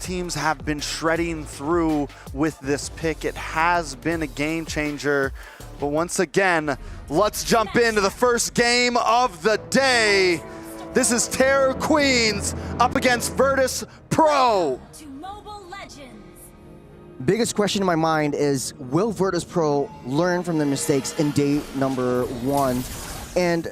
teams have been shredding through with this pick. It has been a game changer. But once again, let's jump into the first game of the day. This is Terror Queens up against Virtus.pro. Biggest question in my mind is, will Virtus.pro learn from their mistakes in day number 1? And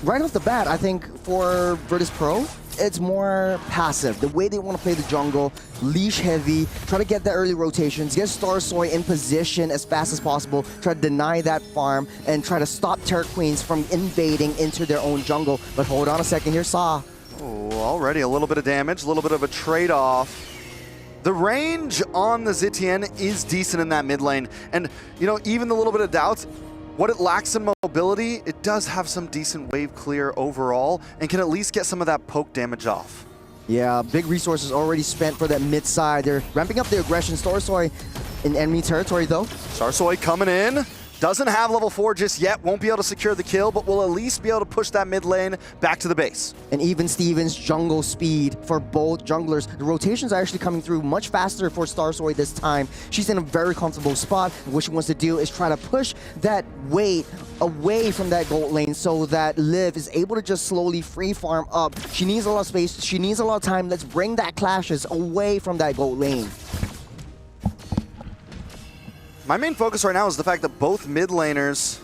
right off the bat, I think for Virtus.pro, it's more passive. The way they want to play the jungle, leash heavy, try to get the early rotations, get Starsoy in position as fast as possible, try to deny that farm, and try to stop Terror Queens from invading into their own jungle. But hold on a second here, Saw. Oh, already a little bit of damage, a little bit of a trade-off. The range on the Zitian is decent in that mid lane. And, you know, even the little bit of doubts, what it lacks in mobility, it does have some decent wave clear overall and can at least get some of that poke damage off. Yeah, big resources already spent for that mid side. They're ramping up their aggression. Starsoy in enemy territory though. Starsoy coming in. Doesn't have level 4 just yet, won't be able to secure the kill, but will at least be able to push that mid lane back to the base. And even Steven's jungle speed for both junglers. The rotations are actually coming through much faster for Starsoy this time. She's in a very comfortable spot. What she wants to do is try to push that weight away from that gold lane so that Liv is able to just slowly free farm up. She needs a lot of space, she needs a lot of time. Let's bring that clashes away from that gold lane. My main focus right now is the fact that both mid laners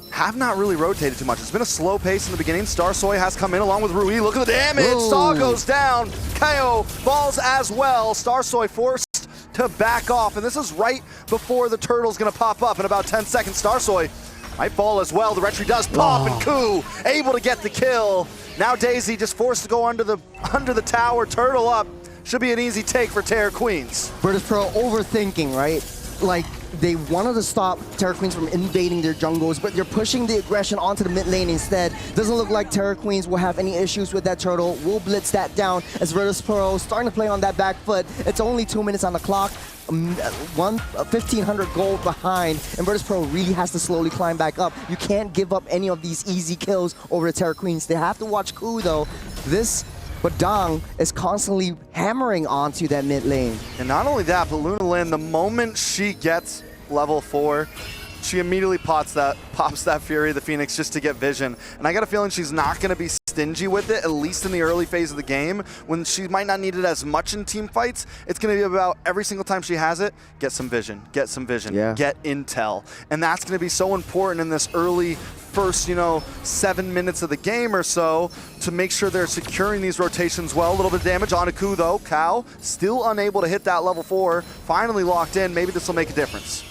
have not really rotated too much. It's been a slow pace in the beginning. Starsoy has come in along with Rui. Look at the damage. Whoa. Saw goes down. KO falls as well. Starsoy forced to back off. And this is right before the turtle's going to pop up in about 10 seconds. Starsoy might fall as well. The retry does pop, and Ku able to get the kill. Now Daisy just forced to go under the tower. Turtle up. Should be an easy take for Terror Queens. Virtus.pro overthinking, right? Like, they wanted to stop Terror Queens from invading their jungles, but they're pushing the aggression onto the mid lane instead. Doesn't look like Terror Queens will have any issues with that turtle. We'll blitz that down as Virtus.pro starting to play on that back foot. It's only 2 minutes on the clock. 1,500 gold behind, and Virtus.pro really has to slowly climb back up. You can't give up any of these easy kills over the Terror Queens. They have to watch Ku though. But Dong is constantly hammering onto that mid lane. And not only that, but Luna Lin, the moment she gets level 4, she immediately pops that Fury of the Phoenix just to get vision. And I got a feeling she's not going to be stingy with it, at least in the early phase of the game, when she might not need it as much in team fights. It's going to be about every single time she has it, get some vision, get intel. And that's going to be so important in this early first, 7 minutes of the game or so to make sure they're securing these rotations well. A little bit of damage on Ku though. Cow still unable to hit that level 4. Finally locked in. Maybe this will make a difference.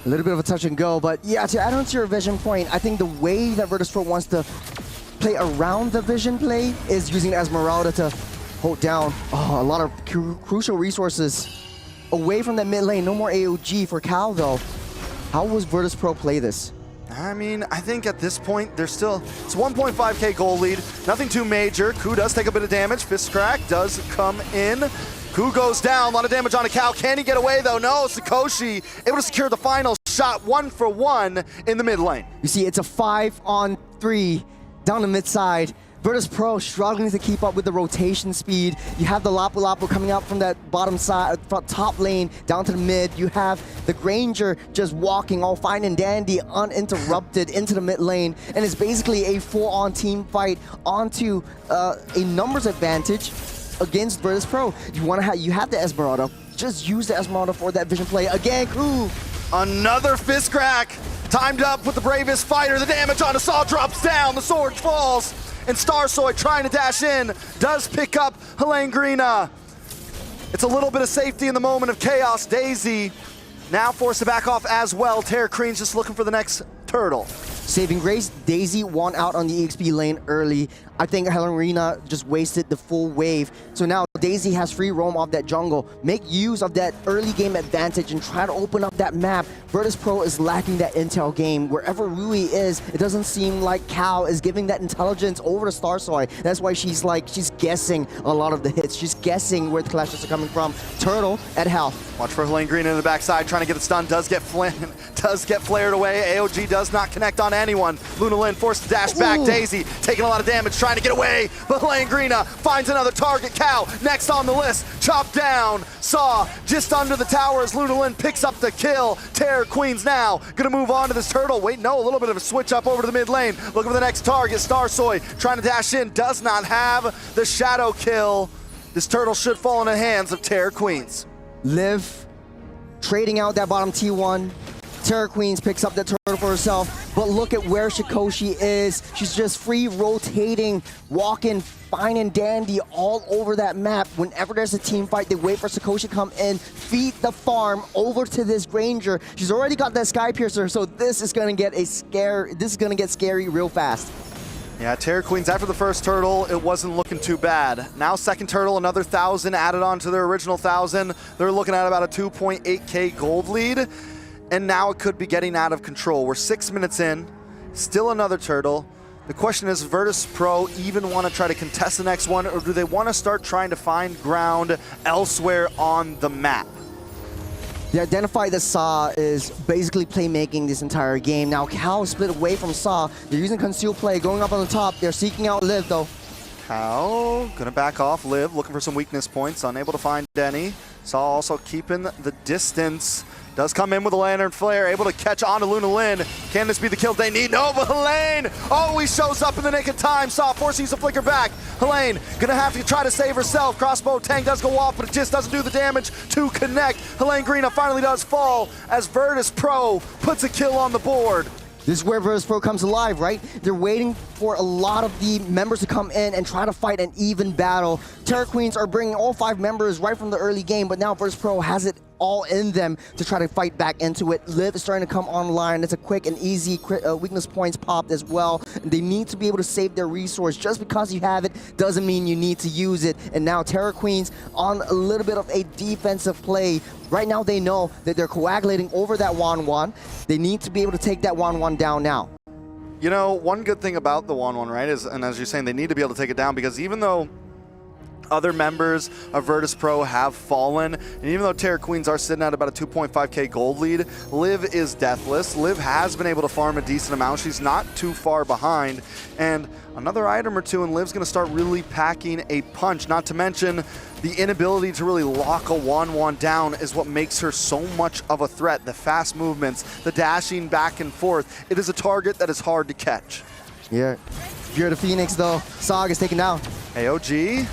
A little bit of a touch and go, but yeah, to add on to your vision point, I think the way that Virtus.pro wants to play around the vision play is using Esmeralda to hold down a lot of crucial resources away from that mid lane. No more AOG for Cal though. How will Virtus.pro play this? I mean, I think at this point, it's 1.5k goal lead. Nothing too major. Ku does take a bit of damage. Fist crack does come in. Ku goes down, a lot of damage on a Cow. Can he get away though? No, Sakoshi able to secure the final shot 1-for-1 in the mid lane. You see, it's a 5-on-3 down the mid side. Virtus.pro struggling to keep up with the rotation speed. You have the Lapu Lapu coming out from that bottom side, from top lane down to the mid. You have the Granger just walking all fine and dandy, uninterrupted into the mid lane. And it's basically a full-on team fight onto a numbers advantage against Virtus.pro. You have the Esmeralda. Just use the Esmeralda for that vision play. Again, Ku. Another fist crack. Timed up with the bravest fighter. The damage on the Saw drops down. The sword falls. And Starsoy trying to dash in. Does pick up Helene Grina. It's a little bit of safety in the moment of chaos. Daisy now forced to back off as well. Terror Queens just looking for the next turtle. Saving grace, Daisy won out on the EXP lane early. I think Helena just wasted the full wave. So now Daisy has free roam off that jungle. Make use of that early game advantage and try to open up that map. Virtus.pro is lacking that intel game. Wherever Rui is, it doesn't seem like Cow is giving that intelligence over to Starsoy. That's why she's guessing a lot of the hits. She's guessing where the clashes are coming from. Turtle at health. Watch for Helene Green in the backside, trying to get the stun. Does get flared away. AOG does not connect on anyone. Luna Lin forced to dash back. Daisy taking a lot of damage. trying to get away, but Grina finds another target. Cal next on the list, chopped down. Saw just under the tower as Lunalyn picks up the kill. Terror Queens now gonna move on to this turtle. Wait, no, a little bit of a switch up over to the mid lane. Looking for the next target. Starsoy trying to dash in, does not have the shadow kill. This turtle should fall in the hands of Terror Queens. Liv trading out that bottom T1. Terror Queens picks up the turtle for herself, but look at where Shikoshi is. She's just free rotating, walking fine and dandy all over that map. Whenever there's a team fight, they wait for Shikoshi to come in, feed the farm over to this Granger. She's already got that Sky Piercer, so this is gonna get scary real fast. Yeah, Terror Queens after the first turtle, it wasn't looking too bad. Now second turtle, another 1,000 added on to their original 1,000. They're looking at about a 2.8K gold lead. And now it could be getting out of control. We're 6 minutes in, still another turtle. The question is, Virtus.pro even want to try to contest the next one, or do they want to start trying to find ground elsewhere on the map? They identify that Saw is basically playmaking this entire game. Now Cal split away from Saw. They're using conceal play, going up on the top. They're seeking out Liv though. Cal gonna back off. Liv looking for some weakness points, unable to find Denny. Saw also keeping the distance. Does come in with a Lantern Flare, able to catch on to Lunalyn. Can this be the kill they need? No, but Helene always shows up in the nick of time. Saw forces a flicker back. Helene gonna have to try to save herself. Crossbow Tang does go off, but it just doesn't do the damage to connect. Helene Grina finally does fall as Virtus.pro puts a kill on the board. This is where Virtus.pro comes alive, right? They're waiting for a lot of the members to come in and try to fight an even battle. Terror Queens are bringing all 5 members right from the early game, but now Virtus.pro has it all in them to try to fight back into it. Liv is starting to come online. It's a quick and easy weakness points popped as well. And they need to be able to save their resource. Just because you have it doesn't mean you need to use it. And now Terror Queens on a little bit of a defensive play. Right now they know that they're coagulating over that 1-1. They need to be able to take that 1-1 down now. You know, one good thing about the 1-1, right, is, and as you're saying, they need to be able to take it down, because even though other members of Virtus.pro have fallen, and even though Terror Queens are sitting at about a 2.5K gold lead, Liv is deathless. Liv has been able to farm a decent amount. She's not too far behind, and another item or two, and Liv's gonna start really packing a punch. Not to mention the inability to really lock a 1-1 down is what makes her so much of a threat. The fast movements, the dashing back and forth. It is a target that is hard to catch. Yeah. If you're the Phoenix though, Sog is taken down. AOG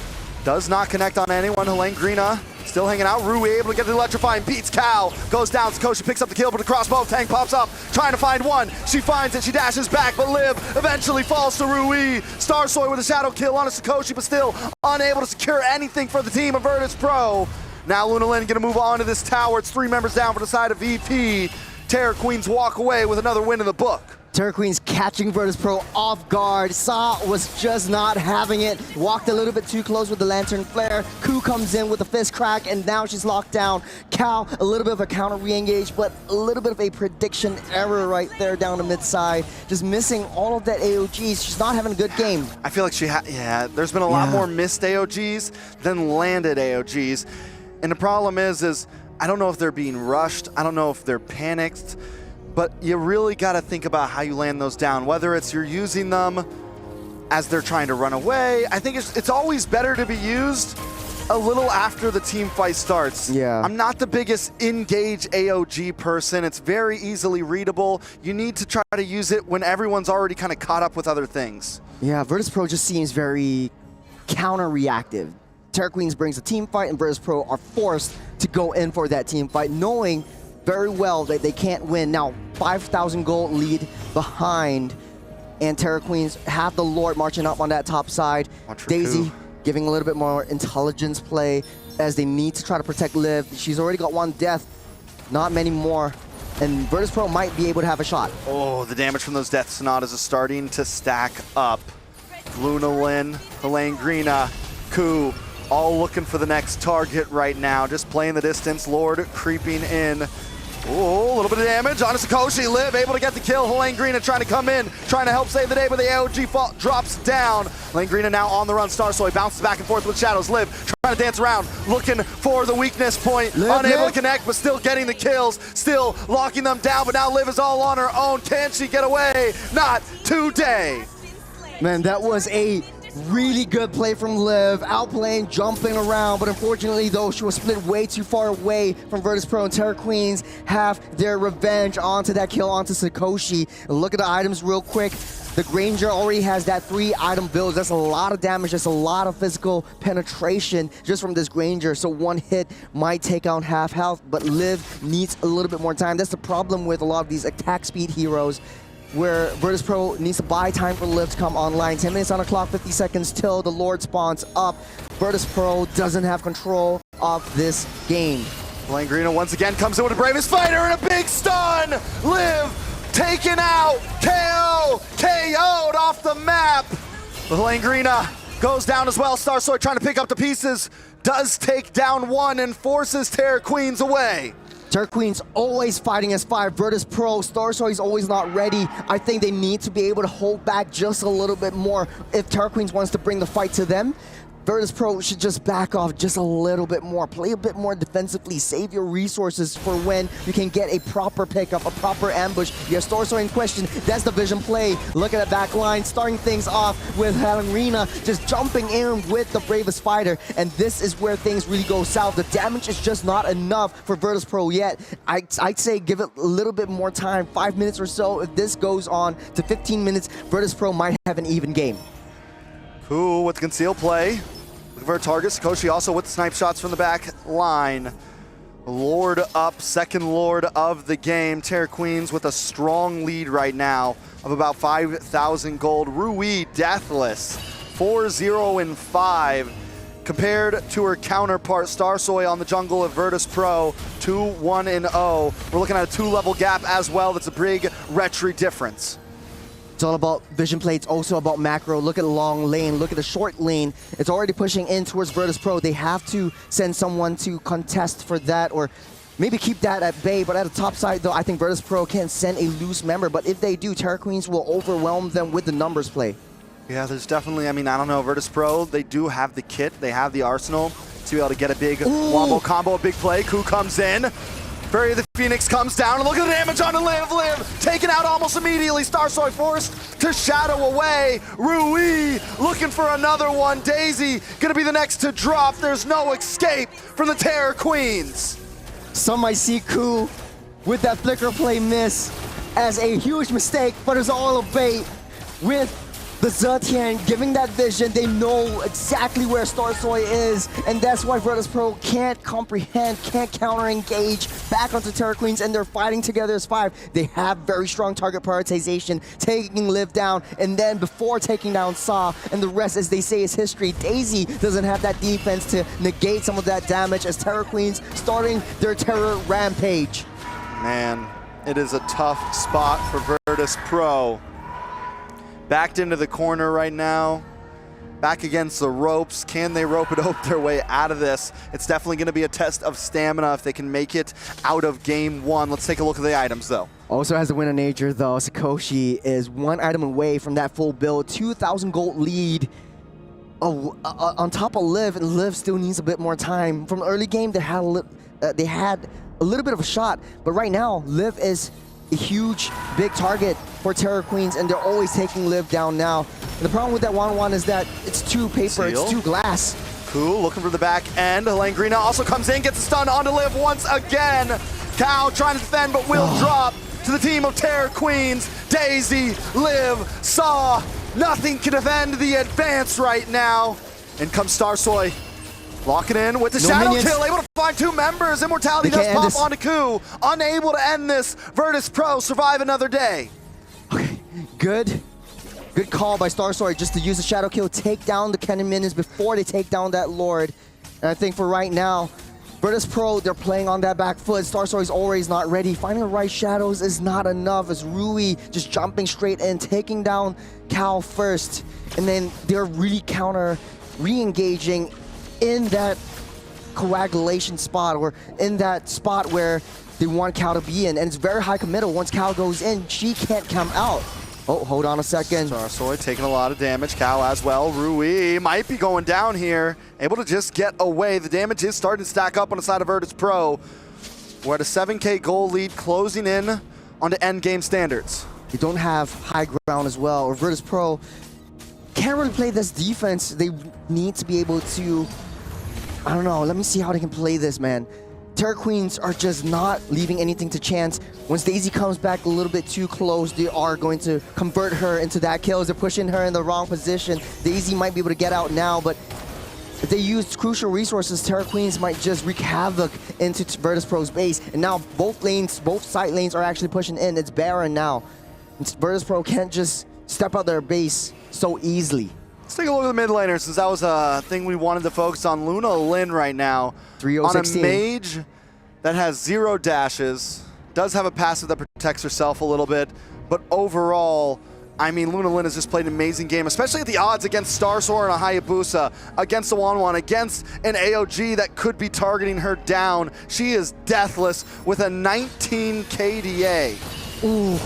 does not connect on anyone. Helene Grina still hanging out. Rui able to get the electrifying, beats Cal, goes down. Sakoshi picks up the kill, but the crossbow tank pops up, trying to find one. She finds it, she dashes back, but Liv eventually falls to Rui. Starsoy with a shadow kill on a Sakoshi, but still unable to secure anything for the team of Virtus.pro. Now Lunalyn gonna move on to this tower. It's 3 members down for the side of VP. Terror Queens walk away with another win in the book. Terror Queens catching Virtus.pro off guard. Saw was just not having it. Walked a little bit too close with the Lantern Flare. Ku comes in with a fist crack, and now she's locked down. Cal, a little bit of a counter re-engage, but a little bit of a prediction error right there down the mid-side. Just missing all of that AOGs. She's not having a good game. I feel like there's been a lot more missed AOGs than landed AOGs. And the problem is I don't know if they're being rushed. I don't know if they're panicked. But you really got to think about how you land those down, whether it's you're using them as they're trying to run away. I think it's always better to be used a little after the team fight starts. Yeah. I'm not the biggest engage AOG person. It's very easily readable. You need to try to use it when everyone's already kind of caught up with other things. Yeah, Virtus.pro just seems very counter-reactive. Terror Queens brings a team fight, and Virtus.pro are forced to go in for that team fight, knowing very well that they can't win. Now, 5,000 gold lead behind, and Terror Queens have the Lord marching up on that top side. Daisy giving a little bit more intelligence play as they need to try to protect Liv. She's already got 1 death, not many more, and Virtus.pro might be able to have a shot. Oh, the damage from those death sonatas is starting to stack up. Lunalyn, Helene Grina, Ku, all looking for the next target right now. Just playing the distance. Lord creeping in. Oh, a little bit of damage on Sakoshi. Liv able to get the kill. Helene Grina trying to come in, trying to help save the day, but the AOG fault drops down. Helene Grina now on the run. Starsoy bounces back and forth with shadows. Liv trying to dance around, looking for the weakness point. Unable to connect, but still getting the kills. Still locking them down, but now Liv is all on her own. Can she get away? Not today. Man, that was a Really good play from Liv, outplaying, jumping around, but unfortunately though, she was split way too far away from Virtus.pro, and Terra Queens have their revenge onto that kill onto Sakoshi. And look at the items real quick. The Granger already has that 3-item build. That's a lot of damage. That's a lot of physical penetration just from this Granger. So one hit might take out half health, but Liv needs a little bit more time. That's the problem with a lot of these attack speed heroes, where Virtus.pro needs to buy time for Liv to come online. 10 minutes on the clock, 50 seconds till the Lord spawns up. Virtus.pro doesn't have control of this game. Langrina once again comes in with the bravest fighter and a big stun. Liv taken out, KO'd off the map. Langrina goes down as well. Starsoy trying to pick up the pieces, does take down one and forces Terra Queens away. Terra Queens always fighting as 5. Virtus.pro, Starsoy is always not ready. I think they need to be able to hold back just a little bit more. If Terra Queens wants to bring the fight to them, Virtus.pro should just back off just a little bit more. Play a bit more defensively. Save your resources for when you can get a proper pickup, a proper ambush. You have Starsoy in question. That's the vision play. Look at that back line, starting things off with Langrina just jumping in with the bravest fighter. And this is where things really go south. The damage is just not enough for Virtus.pro yet. I'd say give it a little bit more time, 5 minutes or so. If this goes on to 15 minutes, Virtus.pro might have an even game. Cool with the conceal play. Looking for a target. Sakoshi also with the snipe shots from the back line. Lord up, second Lord of the game. Terra Queens with a strong lead right now of about 5,000 gold. Rui deathless, 4-0-5. Compared to her counterpart, Starsoy on the jungle of Virtus.pro, 2-1-0. We're looking at a 2-level gap as well. That's a big retry difference. It's all about vision play. It's also about macro. Look at the long lane. Look at the short lane. It's already pushing in towards Virtus.pro. They have to send someone to contest for that, or maybe keep that at bay. But at the top side, though, I think Virtus.pro can send a loose member. But if they do, Terra Queens will overwhelm them with the numbers play. Yeah, there's definitely, I mean, I don't know, Virtus.pro, they do have the kit. They have the arsenal to be able to get a big wombo combo, a big play. Ku comes in. Fury of the Phoenix comes down, and look at the damage on the Liv. Taken out almost immediately. Starsoy forced to shadow away. Rui looking for another one. Daisy gonna be the next to drop. There's no escape from the Terra Queens. Some might see Ku with that flicker play miss as a huge mistake, but it's all a bait with the Zetian giving that vision. They know exactly where Starsoy is, and that's why Virtus.pro can't comprehend, can't counter-engage back onto Terra Queens, and they're fighting together as 5. They have very strong target prioritization, taking Liv down, and then before taking down Saw, and the rest, as they say, is history. Daisy doesn't have that defense to negate some of that damage as Terra Queens starting their terror rampage. Man, it is a tough spot for Virtus.pro. Backed into the corner right now, back against the ropes. Can they rope their way out of this? It's definitely going to be a test of stamina if they can make it out of game 1. Let's take a look at the items, though. Also has the winner nature, though. Sakoshi is 1 item away from that full build. 2,000 gold lead on top of Liv, and Liv still needs a bit more time. From the early game, they had a little bit of a shot, but right now, Liv is a huge, big target for Terra Queens, and they're always taking Liv down now. And the problem with that 1-1 is that it's too paper, it's too glass. Cool, looking for the back end. Langrina also comes in, gets a stun onto Liv once again. Cal trying to defend, but will drop to the team of Terra Queens. Daisy, Liv, Saw, nothing can defend the advance right now. In comes Starsoy. Locking in with the shadow minions. kill, able to find 2 members. Immortality does pop onto Ku. Unable to end this. Virtus.pro survive another day. Okay, good call by Starsoy just to use the shadow kill, take down the Cannon minions before they take down that Lord. And I think for right now, Virtus.pro, they're playing on that back foot. Starsoy is always not ready. Finding the right shadows is not enough as Rui just jumping straight in, taking down Cal first. And then they're really re-engaging in that coagulation spot, or in that spot where they want Cal to be in. And it's very high committal. Once Cal goes in, she can't come out. Oh, hold on a second. Starsoy taking a lot of damage. Cal as well. Rui might be going down here. Able to just get away. The damage is starting to stack up on the side of Virtus.pro. We're at a 7K goal lead, closing in onto end game standards. They don't have high ground as well, or Virtus.pro, can't really play this defense. They need to be able to, I don't know, let me see how they can play this, man. Terror Queens are just not leaving anything to chance. Once Daisy comes back a little bit too close, they are going to convert her into that kill. They're pushing her in the wrong position. Daisy might be able to get out now, but if they use crucial resources, Terror Queens might just wreak havoc into Virtus.pro's base. And now both lanes, both side lanes are actually pushing in. It's Baron now. Virtus.pro can't just step out their base so easily. Let's take a look at the mid laner, since that was a thing we wanted to focus on. Luna Lin right now on a mage that has 0 dashes, does have a passive that protects herself a little bit, but overall, I mean, Luna Lin has just played an amazing game, especially at the odds against Starsor and a Hayabusa, against the 1-1, against an AOG that could be targeting her down. She is deathless with a 19 KDA. Ooh.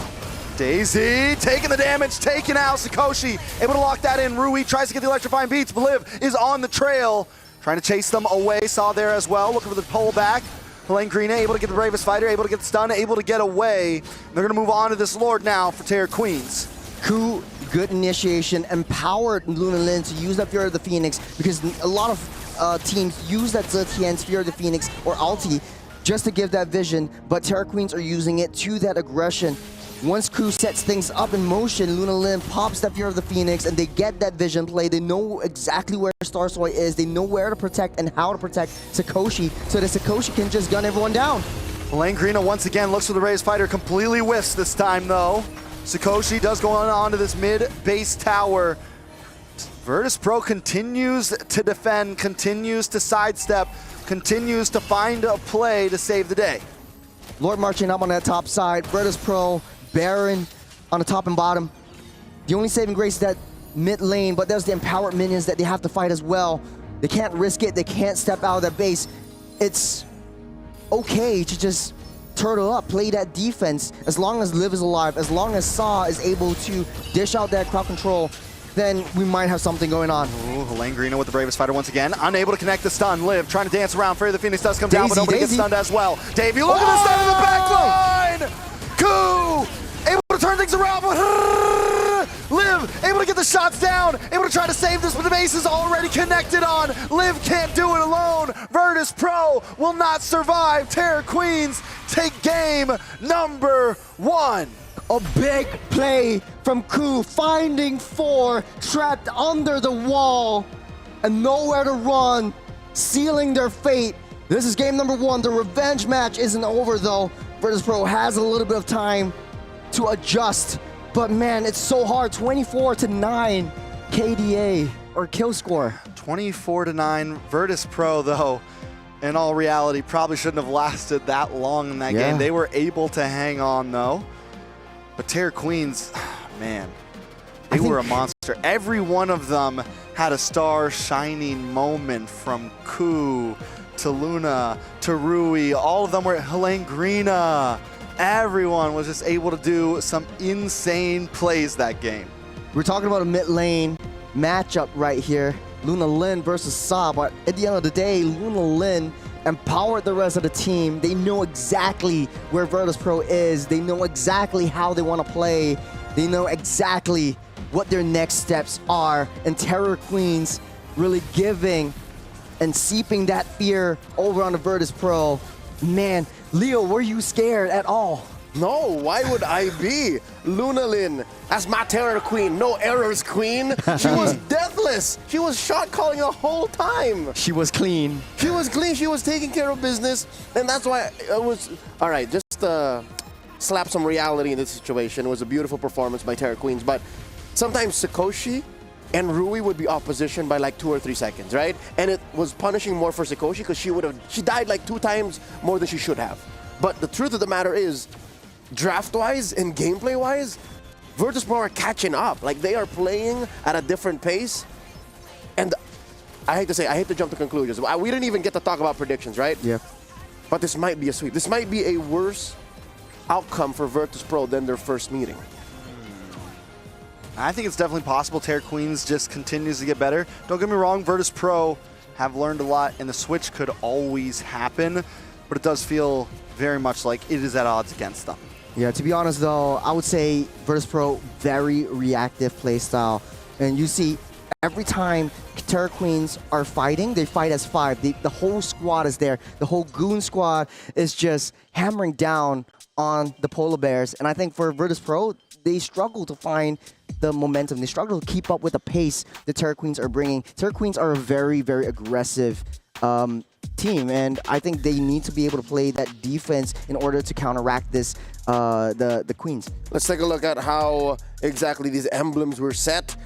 Daisy taking the damage, taking out Sakoshi, able to lock that in. Rui tries to get the electrifying beats, but Liv is on the trail, trying to chase them away. Saw there as well, looking for the pullback. Helene Green able to get the bravest fighter, able to get the stun, able to get away. They're going to move on to this Lord now for Terror Queens. Coup, good initiation, empowered Luna Lin to use that Fury of the Phoenix, because a lot of teams use that Zetian's Fury of the Phoenix or ulti just to give that vision, but Terror Queens are using it to that aggression. Once Crew sets things up in motion, Luna Lin pops that Fury of the Phoenix and they get that vision play. They know exactly where Starsoy is. They know where to protect and how to protect Sakoshi so that Sakoshi can just gun everyone down. Helene Green once again looks for the raised fighter, completely whiffs this time though. Sakoshi does go on to this mid base tower. Virtus.pro continues to defend, continues to sidestep, continues to find a play to save the day. Lord marching up on that top side. Virtus.pro, Baron on the top and bottom. The only saving grace is that mid lane, but there's the empowered minions that they have to fight as well. They can't risk it. They can't step out of that base. It's okay to just turtle up, play that defense. As long as Liv is alive, as long as Saw is able to dish out that crowd control, then we might have something going on. Ooh, Helene Greeno with the bravest fighter once again. Unable to connect the stun. Liv trying to dance around. Fury of the Phoenix does come down, but nobody gets stunned as well. Davey, look at the stun in the back line! Coup! Able to turn things around, but Liv able to get the shots down, able to try to save this, but the base is already connected on. Liv can't do it alone. Virtus.pro will not survive. Terror Queens take game number 1. A big play from Coup, finding 4, trapped under the wall, and nowhere to run, sealing their fate. This is game number 1. The revenge match isn't over though. Virtus.pro has a little bit of time to adjust, but man, it's so hard. 24-9 KDA, or kill score. 24-9. Virtus.pro though, in all reality, probably shouldn't have lasted that long in that game. They were able to hang on though. But Terror Queens, man, they were a monster. Every one of them had a star shining moment, from Coup to Luna to Rui. All of them were Helene Greena. Everyone was just able to do some insane plays that game. We're talking about a mid lane matchup right here. Luna Lin versus Sa, but at the end of the day, Luna Lin empowered the rest of the team. They know exactly where Virtus.pro is. They know exactly how they want to play. They know exactly what their next steps are. And Terror Queens really giving and seeping that fear over on the Virtus.pro. Man, Leo, were you scared at all? No, why would I be? Luna Lin, as my Terror Queen, no errors queen. She was deathless. She was shot calling the whole time. She was clean. She was clean. She was taking care of business. And that's why it was, all right, just slap some reality in this situation. It was a beautiful performance by Terror Queens, but sometimes Sakoshi and Rui would be opposition by like 2 or 3 seconds, right? And it was punishing more for Sakoshi because she died like 2 times more than she should have. But the truth of the matter is, draft-wise and gameplay-wise, Virtus.pro are catching up. Like, they are playing at a different pace. And I hate to say, I hate to jump to conclusions. We didn't even get to talk about predictions, right? Yeah. But this might be a sweep. This might be a worse outcome for Virtus.pro than their first meeting. I think it's definitely possible. Terror Queens just continues to get better. Don't get me wrong, Virtus.pro have learned a lot, and the switch could always happen, but it does feel very much like it is at odds against them. Yeah, to be honest though, I would say Virtus.pro, very reactive playstyle. And you see, every time Terra Queens are fighting, they fight as 5. The whole squad is there. The whole Goon squad is just hammering down on the Polar Bears. And I think for Virtus.pro, they struggle to find the momentum. They struggle to keep up with the pace the Terra Queens are bringing. Terra Queens are a very, very aggressive team, and I think they need to be able to play that defense in order to counteract this, the Queens. Let's take a look at how exactly these emblems were set.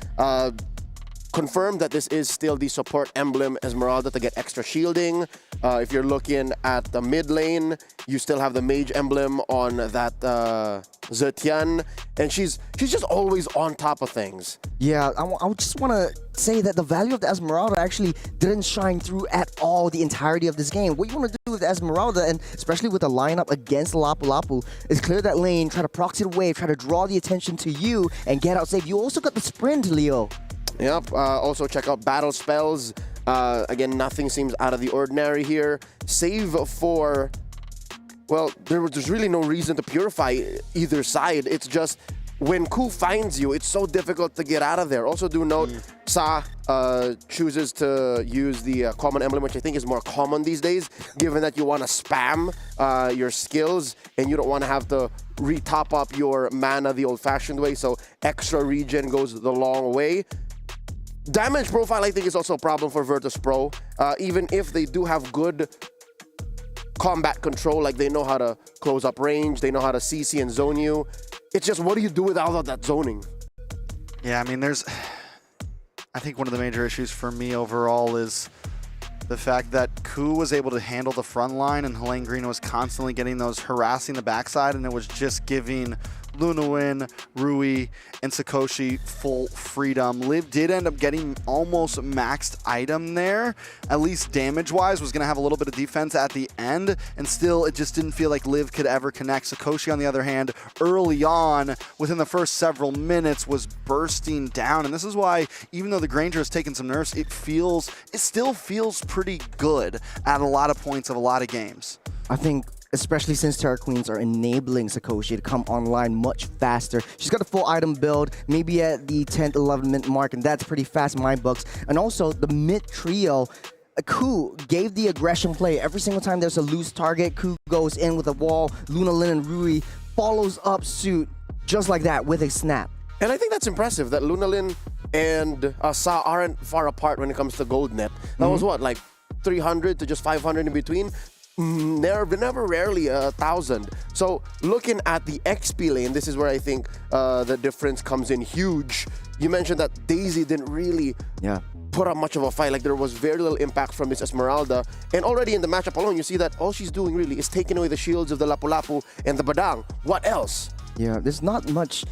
Confirmed that this is still the support emblem Esmeralda to get extra shielding. If you're looking at the mid lane, you still have the mage emblem on that Zetian, and she's just always on top of things. Yeah, I just want to say that the value of the Esmeralda actually didn't shine through at all the entirety of this game. What you want to do with the Esmeralda, and especially with the lineup against Lapu Lapu, is clear that lane, try to proxy the wave, try to draw the attention to you, and get out safe. You also got the sprint, Leo. Yep, also check out battle spells. Again, nothing seems out of the ordinary here. Save for, well, there's really no reason to purify either side. It's just when Ku finds you, it's so difficult to get out of there. Also do note, Sa chooses to use the common emblem, which I think is more common these days, given that you want to spam your skills and you don't want to have to re-top up your mana the old-fashioned way, so extra regen goes the long way. Damage profile, I think, is also a problem for Virtus.pro. Even if they do have good combat control, like they know how to close up range, they know how to CC and zone you. It's just, what do you do with all of that zoning? Yeah, I mean, I think one of the major issues for me overall is the fact that Ku was able to handle the front line and Helene Green was constantly getting those harassing the backside, and it was just giving Lunawin, Rui, and Sakoshi full freedom. Liv did end up getting almost maxed item there, at least damage-wise, was going to have a little bit of defense at the end, and still it just didn't feel like Liv could ever connect. Sakoshi, on the other hand, early on, within the first several minutes, was bursting down, and this is why, even though the Granger has taken some nerfs, it still feels pretty good at a lot of points of a lot of games. I think, especially since Terra Queens are enabling Sakoshi to come online much faster. She's got a full item build, maybe at the 10th, 11th minute mark, and that's pretty fast in my books. And also, the mid trio, Ku gave the aggression play. Every single time there's a loose target, Ku goes in with a wall. Luna Lin and Rui follows up suit just like that with a snap. And I think that's impressive that Lunalin and Sa aren't far apart when it comes to gold net. That was what, like 300 to just 500 in between? Never rarely 1,000. So looking at the XP lane, this is where I think the difference comes in huge. You mentioned that Daisy didn't really put up much of a fight. Like, there was very little impact from this Esmeralda. And already in the matchup alone, you see that all she's doing really is taking away the shields of the Lapu Lapu and the Badang. What else? Yeah, there's not much,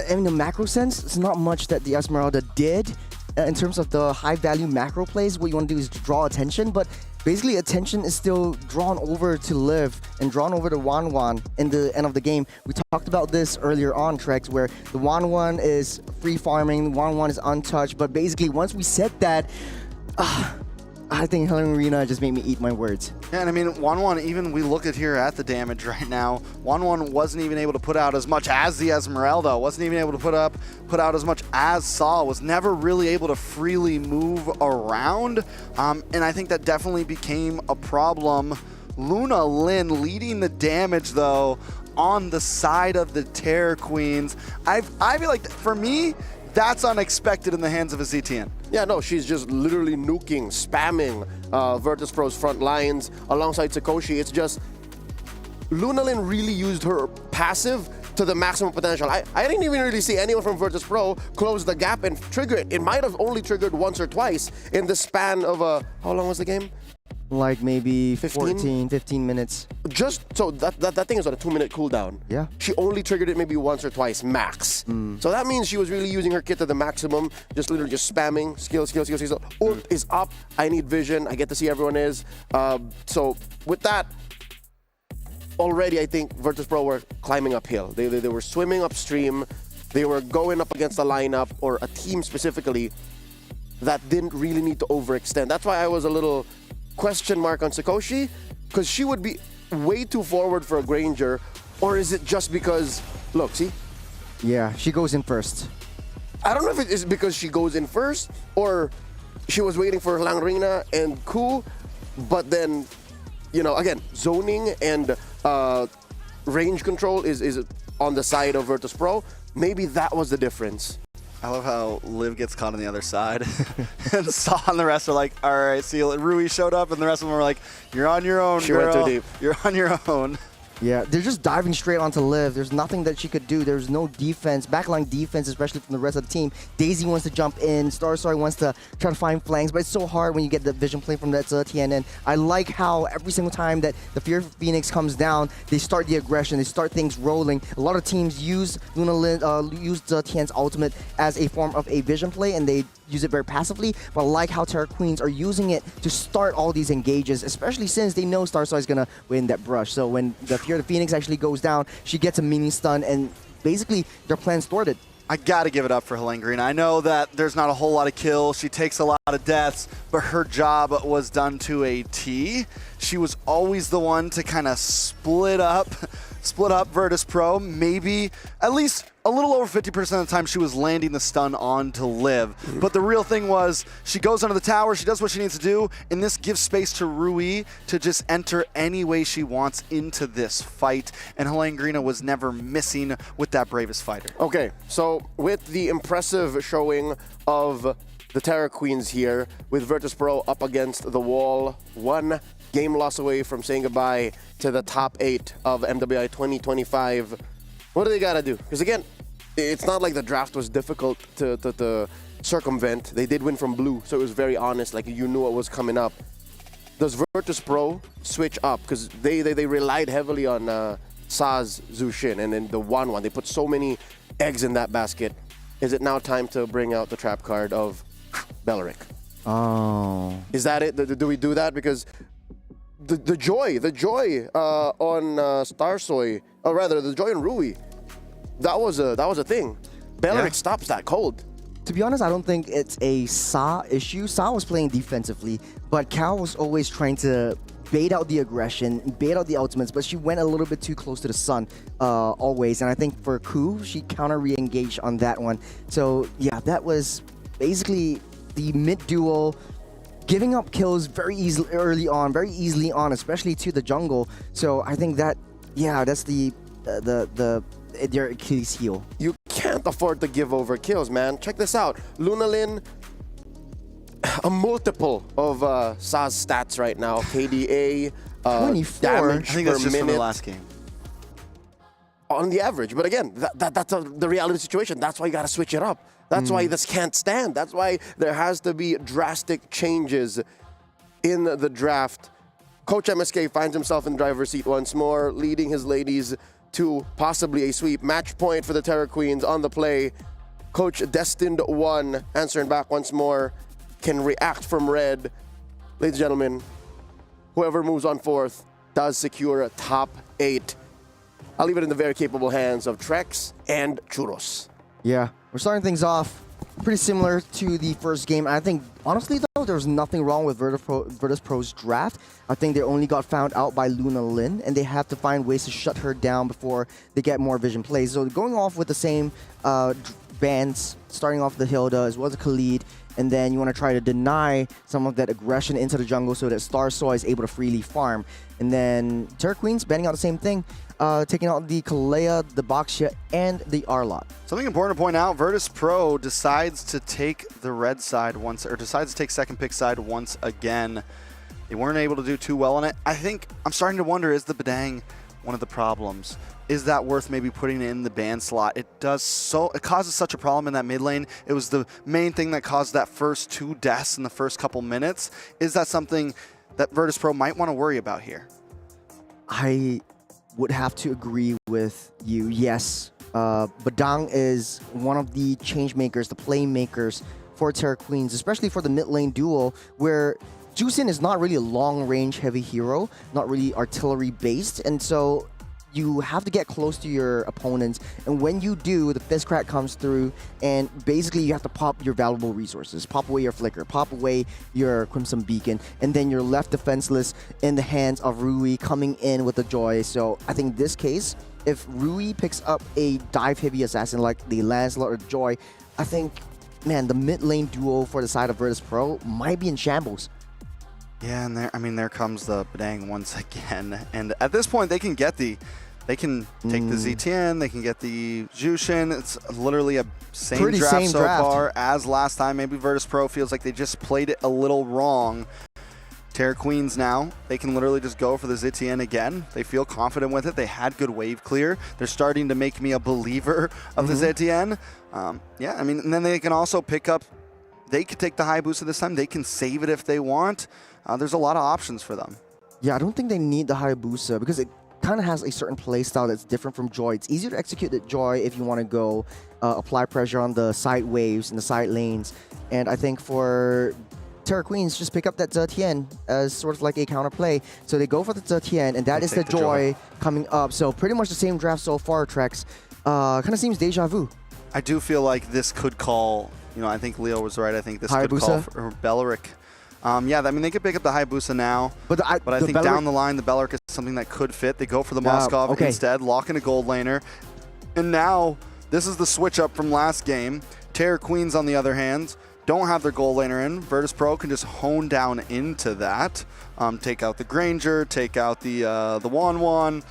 in the macro sense, it's not much that the Esmeralda did in terms of the high value macro plays. What you want to do is draw attention, but basically attention is still drawn over to Liv and drawn over to Wanwan in the end of the game. We talked about this earlier on, Trex, where the Wanwan is free farming, Wanwan is untouched, but basically once we said that, I think Helen Arena just made me eat my words. Yeah, and I mean, Wanwan, even we look at here at the damage right now, Wanwan wasn't even able to put out as much as the Esmeralda, wasn't even able to put out as much as Saul, was never really able to freely move around, and I think that definitely became a problem. Luna Lin leading the damage, though, on the side of the Terror Queens. I feel like, for me, that's unexpected in the hands of a ZTN. Yeah, no, she's just literally nuking, spamming Virtus.pro's front lines alongside Sakoshi. It's just, Lunalin really used her passive to the maximum potential. I didn't even really see anyone from Virtus.pro close the gap and trigger it. It might have only triggered once or twice in the span of, how long was the game? Like maybe 15 minutes. Just, so that thing is on a 2-minute cooldown. Yeah. She only triggered it maybe once or twice, max. So that means she was really using her kit to the maximum, just literally just spamming, skill. Ult is up, I need vision, I get to see everyone is. So with that, already I think Virtus.pro were climbing uphill. They were swimming upstream, they were going up against a lineup, or a team specifically, that didn't really need to overextend. That's why I was a little question mark on Sakoshi, because she would be way too forward for a Granger, or is it just because, look, see? Yeah, she goes in first. I don't know if it is because she goes in first or she was waiting for Langrina and Ku, but then, you know, again, zoning and range control is on the side of Virtus.pro. Maybe that was the difference. I love how Liv gets caught on the other side. And Saw and the rest are like, all right, see, Rui showed up, and the rest of them were like, you're on your own, She girl. went too deep. You're on your own. Yeah, they're just diving straight onto Liv. There's nothing that she could do. There's no defense, backline defense, especially from the rest of the team. Daisy wants to jump in. Starsoi wants to try to find flanks, but it's so hard when you get the vision play from that Zetian. And I like how every single time that the Fear Phoenix comes down, they start the aggression, they start things rolling. A lot of teams use Luna Lin, use Zetian's ultimate as a form of a vision play, and they use it very passively, but I like how Terra Queens are using it to start all these engages, especially since they know Starsoi is going to win that brush. So when the Fear of the Phoenix actually goes down, she gets a mini stun, and basically their plan's thwarted. I gotta give it up for Helene. I know that there's not a whole lot of kills. She takes a lot of deaths, but her job was done to a T. She was always the one to kind of split up Virtus.pro. Maybe at least a little over 50% of the time she was landing the stun on to Liv. But the real thing was she goes under the tower, she does what she needs to do, and this gives space to Rui to just enter any way she wants into this fight. And Helene was never missing with that bravest fighter. Okay, so with the impressive showing of the Terra Queens here, with Virtus.pro up against the wall, one game loss away from saying goodbye to the top 8 of MWI 2025. What do they gotta do? Because again, it's not like the draft was difficult to circumvent. They did win from blue, so it was very honest, like you knew what was coming up. Does Virtus.pro switch up? Because they relied heavily on Saz Zushin, and then the 1-1, they put so many eggs in that basket. Is it now time to bring out the trap card of Belleric? Oh. Is that it? Do we do that? Because the joy on Starsoi, or rather the joy on Rui, that was a thing. Belleric stops that cold. To be honest, I don't think it's a Sa issue. Sa was playing defensively, but Cal was always trying to bait out the aggression, bait out the ultimates, but she went a little bit too close to the sun always. And I think for Ku, she counter re-engaged on that one. So yeah, that was basically the mid-duel, giving up kills very easily early on, very easily on, especially to the jungle. So I think that, yeah, that's their Achilles heel. You can't afford to give over kills, man. Check this out. Lunalin, a multiple of Sa's stats right now. KDA, 24. damage I think per that's just minute from the last game. on the average. But again, that's the reality situation. That's why you got to switch it up. That's why this can't stand. That's why there has to be drastic changes in the draft. Coach MSK finds himself in the driver's seat once more, leading his ladies to possibly a sweep. Match point for the Terra Queens on the play. Coach Destined One answering back once more. Can react from red. Ladies and gentlemen, whoever moves on fourth does secure a top 8. I'll leave it in the very capable hands of Trex and Churros. Yeah, we're starting things off pretty similar to the first game. I think, honestly, though, there's nothing wrong with Virtus.pro's draft. I think they only got found out by Luna Lin, and they have to find ways to shut her down before they get more vision plays. So going off with the same bands, starting off the Hilda as well as the Khalid, and then you want to try to deny some of that aggression into the jungle so that Starsoi is able to freely farm. And then Terra Queens banning out the same thing, taking out the Kalea, the Boxia, and the Arlot. Something important to point out, Virtus.pro decides to take the red side once, or decides to take second pick side once again. They weren't able to do too well on it. I think, I'm starting to wonder, is the Badang one of the problems? Is that worth maybe putting it in the ban slot? It causes such a problem in that mid lane. It was the main thing that caused that first 2 deaths in the first couple minutes. Is that something that Virtus.pro might want to worry about here? I would have to agree with you, yes. Badang is one of the change makers, the play makers for Terra Queens, especially for the mid lane duel, where Jusin is not really a long-range heavy hero, not really artillery-based, and so you have to get close to your opponents, and when you do, the fist crack comes through, and basically you have to pop your valuable resources, pop away your flicker, pop away your Crimson Beacon, and then you're left defenseless in the hands of Rui coming in with the joy. So I think this case, if Rui picks up a dive-heavy assassin like the Lancelot or Joy, I think, man, the mid lane duo for the side of Virtus.pro might be in shambles. Yeah, and there comes the Badang once again. And at this point, they can take the ZTN, they can get the Jushin. It's literally a same draft so far as last time. Maybe Virtus.pro feels like they just played it a little wrong. Terra Queens now, they can literally just go for the ZTN again. They feel confident with it. They had good wave clear. They're starting to make me a believer of the ZTN. Yeah, I mean, and then they can also pick up, they could take the Hayabusa this time. They can save it if they want. There's a lot of options for them. Yeah, I don't think they need the Hayabusa because it kind of has a certain playstyle that's different from Joy. It's easier to execute the Joy if you want to go apply pressure on the side waves and the side lanes. And I think for Terra Queens, just pick up that ZTN as sort of like a counterplay. So they go for the ZTN, and that is the Joy coming up. So pretty much the same draft so far, Trex. Kind of seems deja vu. I do feel like this could call, I think Leo was right. I think this could call for Belleric. Yeah, I mean, they could pick up the Hayabusa now, but I think down the line, the Belleric is something that could fit. They go for the Moskov instead, lock in a gold laner. And now, this is the switch up from last game. Terra Queens, on the other hand, don't have their gold laner in. Virtus.pro can just hone down into that. Take out the Granger, take out the Wan,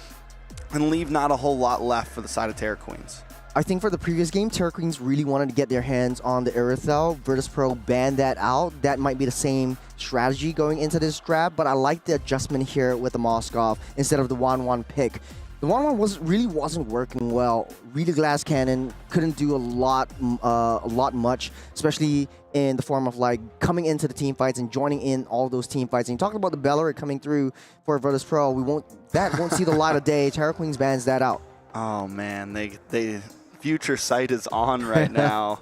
and leave not a whole lot left for the side of Terra Queens. I think for the previous game, Terra Queens really wanted to get their hands on the Irithel. Virtus.pro banned that out. That might be the same strategy going into this draft, but I like the adjustment here with the Moskov instead of the Wan pick. The Wan really wasn't working well. Really Glass Cannon couldn't do a lot much, especially in the form of like coming into the team fights and joining in all those team fights. And you talked about the Belleric coming through for Virtus.pro. That won't see the light of day. Terra Queens bans that out. Oh man, they future sight is on right now.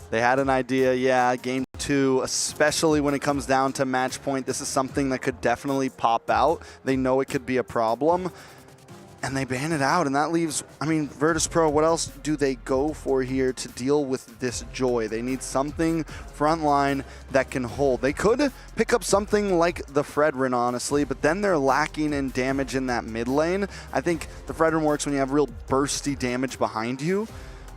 They had an idea, yeah, game 2, especially when it comes down to match point. This is something that could definitely pop out. They know it could be a problem, and they ban it out, and that leaves, I mean, Virtus.pro, what else do they go for here to deal with this Joy? They need something frontline that can hold. They could pick up something like the Fredrin, honestly, but then they're lacking in damage in that mid lane. I think the Fredrin works when you have real bursty damage behind you.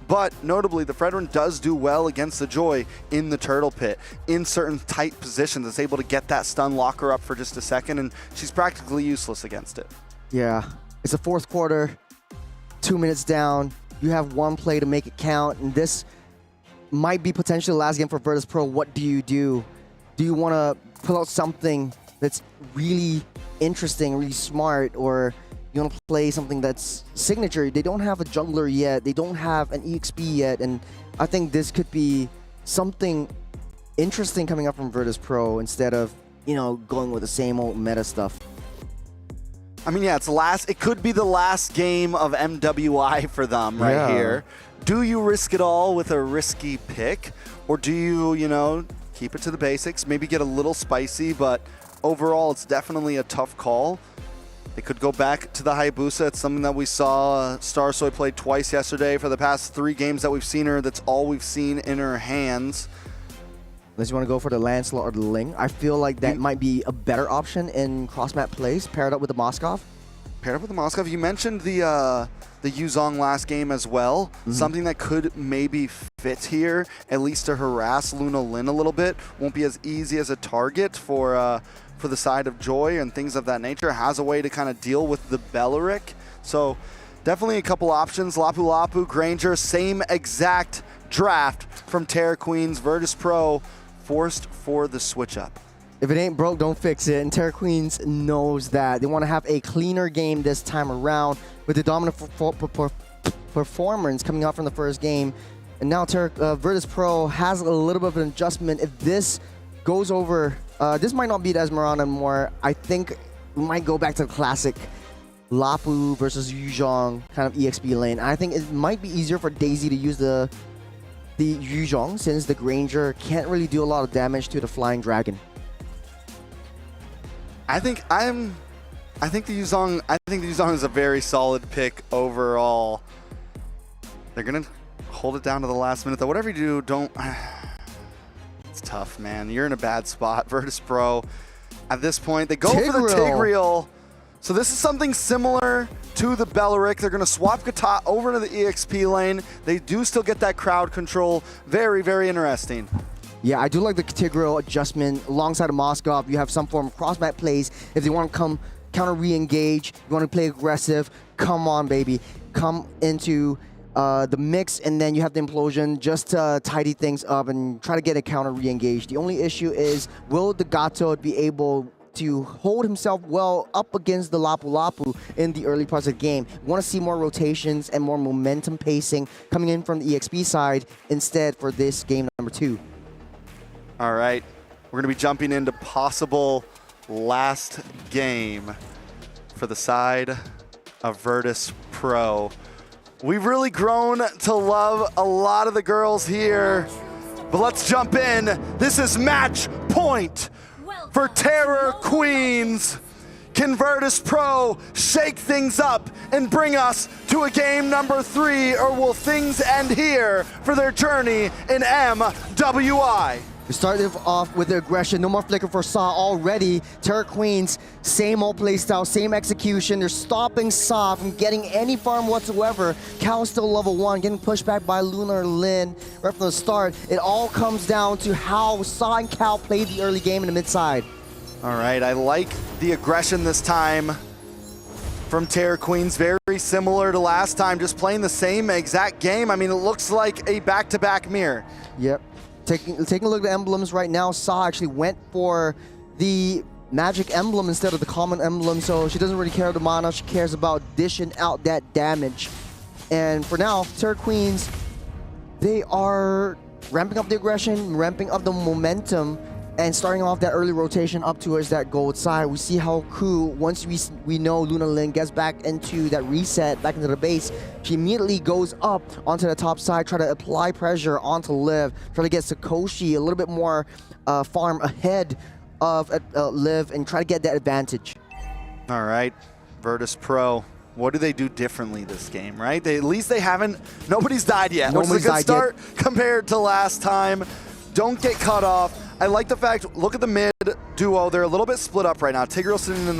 But notably, the Fredrin does do well against the Joy in the Turtle Pit, in certain tight positions. It's able to get that stun, lock her up for just a second, and she's practically useless against it. Yeah. It's the fourth quarter, 2 minutes down. You have one play to make it count, and this might be potentially the last game for Virtus.pro. What do you do? Do you want to pull out something that's really interesting, really smart, or you want to play something that's signature? They don't have a jungler yet. They don't have an EXP yet, and I think this could be something interesting coming up from Virtus.pro instead of, going with the same old meta stuff. I mean, yeah, it could be the last game of MWI for them right here. Do you risk it all with a risky pick? Or do you, keep it to the basics, maybe get a little spicy, but overall it's definitely a tough call. They could go back to the Hayabusa. It's something that we saw Starsoy played twice yesterday. For the past 3 games that we've seen her, that's all we've seen in her hands. Unless you want to go for the Lancelot or the Ling. I feel like that might be a better option in cross-map plays, paired up with the Moskov. Paired up with the Moskov. You mentioned the Yuzong last game as well. Something that could maybe fit here, at least to harass Luna Lin a little bit. Won't be as easy as a target for the side of Joy and things of that nature. Has a way to kind of deal with the Belleric. So definitely a couple options. Lapu Lapu, Granger, same exact draft from Terra Queens. Virtus.pro forced for the switch up. If it ain't broke, don't fix it. And Terra Queens knows that. They want to have a cleaner game this time around with the dominant performance coming out from the first game. And now Virtus.pro has a little bit of an adjustment. If this goes over, this might not be the Esmeralda anymore. I think we might go back to the classic Lapu versus Yuzhong kind of EXP lane. I think it might be easier for Daisy to use the Yuzhong since the Granger can't really do a lot of damage to the Flying Dragon. I think the Yuzong is a very solid pick overall. They're gonna hold it down to the last minute though. Whatever you do, don't. It's tough, man. You're in a bad spot. Virtus.pro. At this point, they go for the Tigreal. So this is something similar to the Belleric. They're going to swap Gata over to the EXP lane. They do still get that crowd control. Very, very interesting. Yeah, I do like the Tigreal adjustment alongside of Moskov. You have some form of cross-map plays. If they want to come counter re-engage, you want to play aggressive, come on, baby. Come into the mix, and then you have the implosion just to tidy things up and try to get a counter re-engage. The only issue is, will the Gato be able to hold himself well up against the Lapu Lapu in the early parts of the game? We want to see more rotations and more momentum pacing coming in from the EXP side instead for this game number 2. All right, we're going to be jumping into possible last game for the side of Virtus.pro. We've really grown to love a lot of the girls here, but let's jump in. This is match point for Terror Queens. Can Virtus.pro shake things up and bring us to a game number 3, or will things end here for their journey in MWI? We started off with the aggression, no more flicker for Saw already. Terror Queens, same old playstyle, same execution. They're stopping Saw from getting any farm whatsoever. Cal's still level 1, getting pushed back by Lunar Lin right from the start. It all comes down to how Saw and Cal played the early game in the mid side. All right, I like the aggression this time from Terror Queens. Very similar to last time, just playing the same exact game. I mean, it looks like a back-to-back mirror. Yep. Taking a look at the emblems right now, Saw actually went for the magic emblem instead of the common emblem, so she doesn't really care about the mana. She cares about dishing out that damage. And for now, Terror Queens, they are ramping up the aggression, ramping up the momentum, and starting off that early rotation up towards that gold side. We see how Ku, once we know Luna Lin gets back into that reset, back into the base, she immediately goes up onto the top side, try to apply pressure onto Liv, try to get Sakoshi a little bit more farm ahead of Liv and try to get that advantage. All right, Virtus.pro. What do they do differently this game, right? At least they haven't, nobody's died yet, which is a good start compared to last time. Don't get cut off. I like the fact, look at the mid duo. They're a little bit split up right now. Tigreal sitting in